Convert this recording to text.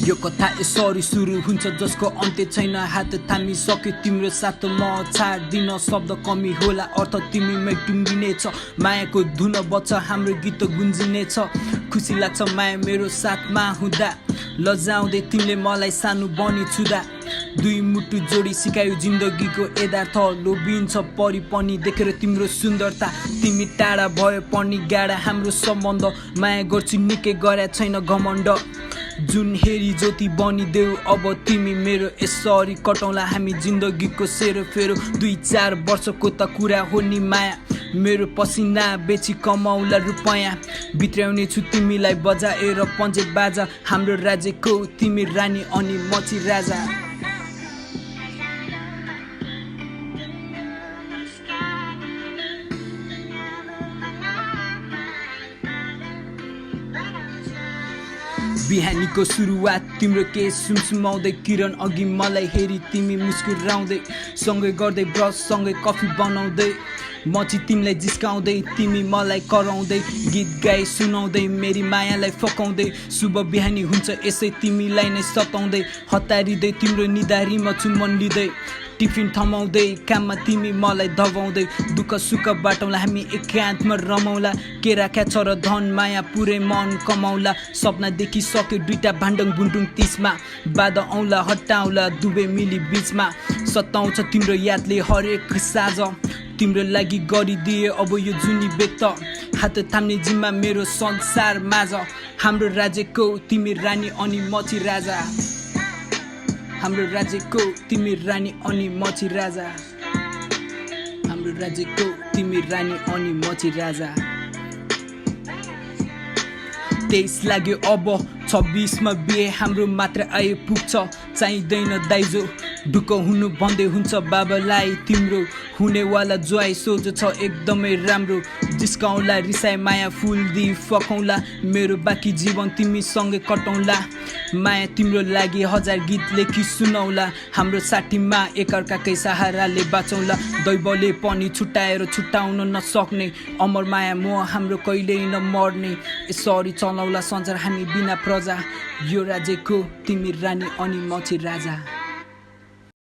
यो कथा यसरी सुरु हुन्छ जसको अन्त्य छैन हात थामी सक्यो तिम्रो साथ म छाड्दिन शब्द कमी होला अर्थ तिमीमै टुङ्गिनेछ मायाको धुन बच्छ हाम्रो गीत गुन्जिनेछ खुसी लाग्छ माया मेरो साथमा हुँदा लजाउँदै तिमीले मलाई सानो बनी छुदा दुई मुटु जोडी सिकायो जिन्दगीको यथार्थ लोभिन्छ परि पनि देखेर तिम्रो सुन्दरता तिमी टाढा भयो पनि गाडा हाम्रो सम्बन्ध माया गर्छु निकै गरे छैन घमण्ड जुन हेरी ज्योति बनिदेऊ अब तिमी मेरो यसरी कटौँला हामी जिन्दगीको सेरोफेरो 2-4 वर्षको त कुरा हो नि माया मेरो पसिना बेची कमाउला रुपैयाँ भित्राउने छु तिमीलाई बजाएर पञ्चे बाजा हाम्रो राज्यको तिमी रानी अनि मची राजा बिहानीको सुरुवात तिम्रो के सुमसुमाउँदै किरण अघि मलाई हेरी तिमी मुस्कुराउँदै सँगै गर्दै ब्रस सँगै कफी बनाउँदै मची तिमीलाई जिस्काउँदै तिमी मलाई कराउँदै गीत गाई सुनाउँदै मेरी मायालाई फकाउँदै शुभ बिहानी हुन्छ यसै तिमीलाई नै सताउँदै हतारिँदै तिम्रो निधारीमा चुम्बन लिँदै टिफिन थमाउँदै काममा तिमी मलाई दबाउँदै दुःख सुख बाटौँला हामी एकान्तमा रमाउला के राख्या छ र धन माया पुरै मन कमाउला सपना देखिसक्यो 2टा भाण्डङ बुन्डुङ 30मा बाधा औँला हटाउला दुवै मिली बिचमा सताउँछ तिम्रो यादले हरेक साँझ तिम्रो लागि गरिदिए अब यो जुनी बेत हात थाम्ने जिम्मा मेरो संसार माझ हाम्रो राज्यको तिमी रानी अनि मची राजा हाम्रो राज्यको तिमी रानी अनि मची राजा हाम्रो राज्यको तिमी रानी अनि मची राजा 23 लाग्यो अब 26 मा बिहे हाम्रो मात्र आए पुग्छ चाहिँदैन दाइजो ढुक्क हुनु भन्दै हुन्छ बाबालाई तिम्रो हुनेवाला ज्वाई सोझो छ एकदमै राम्रो जिस्काउँला रिसाए माया फुल दि फकाउँला मेरो बाँकी जीवन तिमीसँगै कटाउँला माया तिम्रो लागि 1000 गीत लेखी सुनाउला हाम्रो साथीमा एकअर्काकै सहाराले बाँचौँला दैवले पनि छुट्याएर छुट्याउन नसक्ने अमर माया मोह हाम्रो कहिल्यै नमर्ने यसरी चलाउला संसार हामी बिना प्रजा यो राज्यको तिमी रानी अनि मची राजा